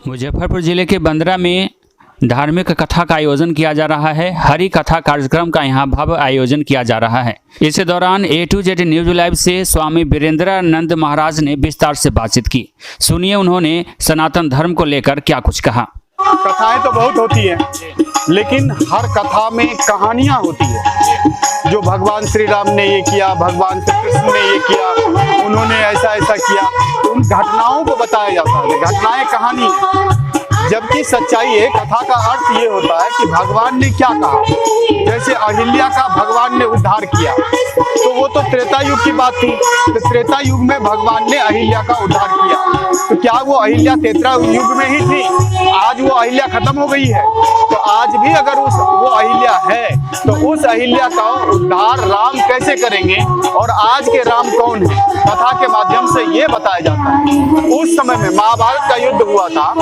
मुजफ्फरपुर जिले के बंदरा में धार्मिक कथा का आयोजन किया जा रहा है। हरि कथा कार्यक्रम का यहाँ भव्य आयोजन किया जा रहा है। इस दौरान A to Z news live से स्वामी वीरेंद्रानंद महाराज ने विस्तार से बातचीत की। सुनिए उन्होंने सनातन धर्म को लेकर क्या कुछ कहा। कथाएं तो बहुत होती है, लेकिन हर कथा में कहानियां होती है। जो भगवान श्री राम ने ये किया, भगवान श्री कृष्ण ने ये किया, उन्होंने ऐसा ऐसा किया, तो उन घटनाओं को बताया जाता है। घटनाएं कहानी है, जबकि सच्चाई है। कथा का अर्थ ये होता है कि भगवान ने क्या कहा। जैसे अहिल्या का भगवान ने उद्धार किया, तो वो तो त्रेता युग की बात थी। तो त्रेता युग में भगवान ने अहिल्या का उद्धार किया, तो क्या वो अहिल्या त्रेता युग में ही थी? आज वो अहिल्या खत्म हो गई है, तो आज भी अगर वो अहिल्या है, तो उस अहिल्या का उद्धार राम कैसे करेंगे और आज के राम कौन है, कथा के माध्यम से ये बताया जाता है। उस समय में महाभारत का युद्ध हुआ था,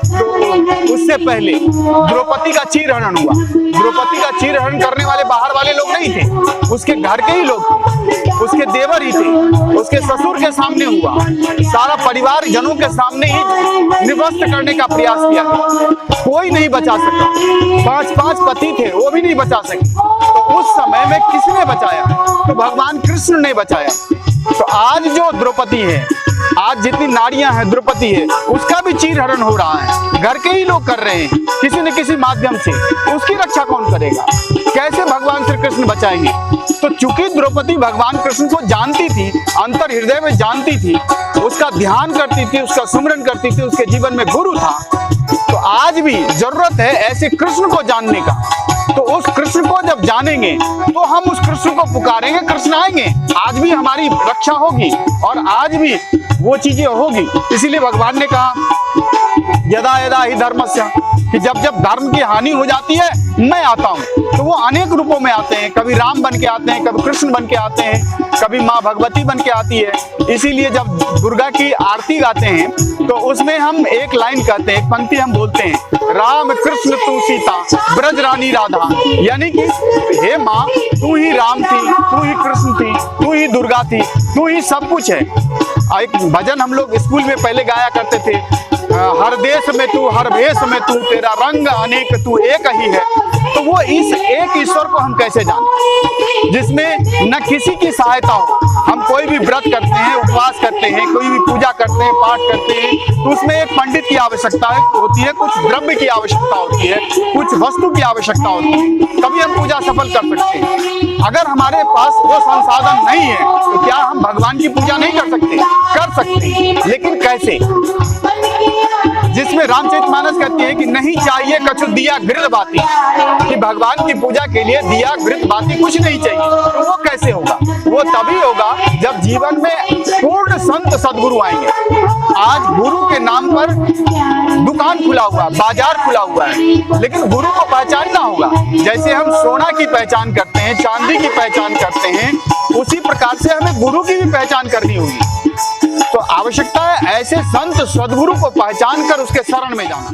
तो उससे पहले द्रौपदी का चीरहरण हुआ। द्रौपदी का चीरहरण करने वाले बाहर वाले लोग नहीं थे, उसके घर के ही लोग थे, उसके देवर ही थे, उसके ससुर के सामने हुआ। सारा परिवार जनों के सामने ही निवस्त करने का प्रयास किया गया, कोई नहीं बचा सका। 5 पति थे, वो भी नहीं बचा सके। तो उस समय में किसने बचाया? तो भगवान कृष्ण ने बचाया। तो आज जो द्रौपदी है, आज जितनी नारियां हैं, द्रौपदी है, उसका भी चीरहरण हो रहा है। घर के ही लोग कर रहे हैं किसी न किसी माध्यम से। उसकी रक्षा कौन करेगा? कैसे भगवान श्री कृष्ण बचाएंगे? तो चूंकि द्रौपदी भगवान कृष्ण को जानती थी, अंतर हृदय में जानती थी, उसका ध्यान करती थी, उसका सुमरन करती थी, उसके जीवन में गुरु था, तो आज भी जरूरत है ऐसे कृष्ण को जानने का। तो उस कृष्ण को जब जानेंगे तो हम उस कृष्ण को पुकारेंगे, कृष्ण आएंगे। आज भी हमारी रक्षा होगी और आज भी वो चीजें होगी। इसीलिए भगवान ने कहा यदा यदा ही धर्मस्य, कि जब जब धर्म की हानि हो जाती है मैं आता हूँ। तो वो अनेक रूपों में आते हैं, कभी राम बन के आते हैं, कभी कृष्ण बन के आते हैं, कभी माँ भगवती बन के आती है। इसीलिए जब दुर्गा की आरती गाते हैं तो उसमें हम एक लाइन कहते हैं, एक पंक्ति हम बोलते हैं, राम कृष्ण तू सीता ब्रज रानी राधा। यानी कि हे माँ, तू ही राम थी, तू ही कृष्ण थी, तू ही दुर्गा थी, तू ही सब कुछ है। एक भजन हम लोग स्कूल में पहले गाया करते थे, हर देश में तू, हर भेष में तू, तेरा रंग अनेक, तू एक ही है। तो वो इस एक ईश्वर को हम कैसे जाने, जिसमें न किसी की सहायता हो। हम कोई भी व्रत करते हैं, उपवास करते हैं, कोई भी पूजा करते हैं, पाठ करते हैं, तो उसमें एक पंडित की आवश्यकता होती है, कुछ द्रव्य की आवश्यकता होती है, कुछ वस्तु की आवश्यकता होती है, तभी हम पूजा सफल कर सकते हैं। अगर हमारे पास वो संसाधन नहीं है तो क्या हम भगवान की पूजा नहीं कर सकते? कर सकते हैं, लेकिन कैसे? जिसमें रामचरितमानस कहती है कि नहीं चाहिए कछु दिया घृत बाती, कि भगवान की पूजा के लिए दिया घृत बाती कुछ नहीं चाहिए। तो वो कैसे होगा? वो तभी होगा जब जीवन में पूर्ण संत सदगुरु आएंगे। आज गुरु के नाम पर दुकान खुला हुआ, बाजार खुला हुआ है, लेकिन गुरु को पहचानना होगा। जैसे हम सोना की पहचान करते हैं, चांदी की पहचान करते हैं, उसी प्रकार से हमें गुरु की भी पहचान करनी होगी। तो आवश्यकता है ऐसे संत सदगुरु को पहचान कर उसके शरण में जाना।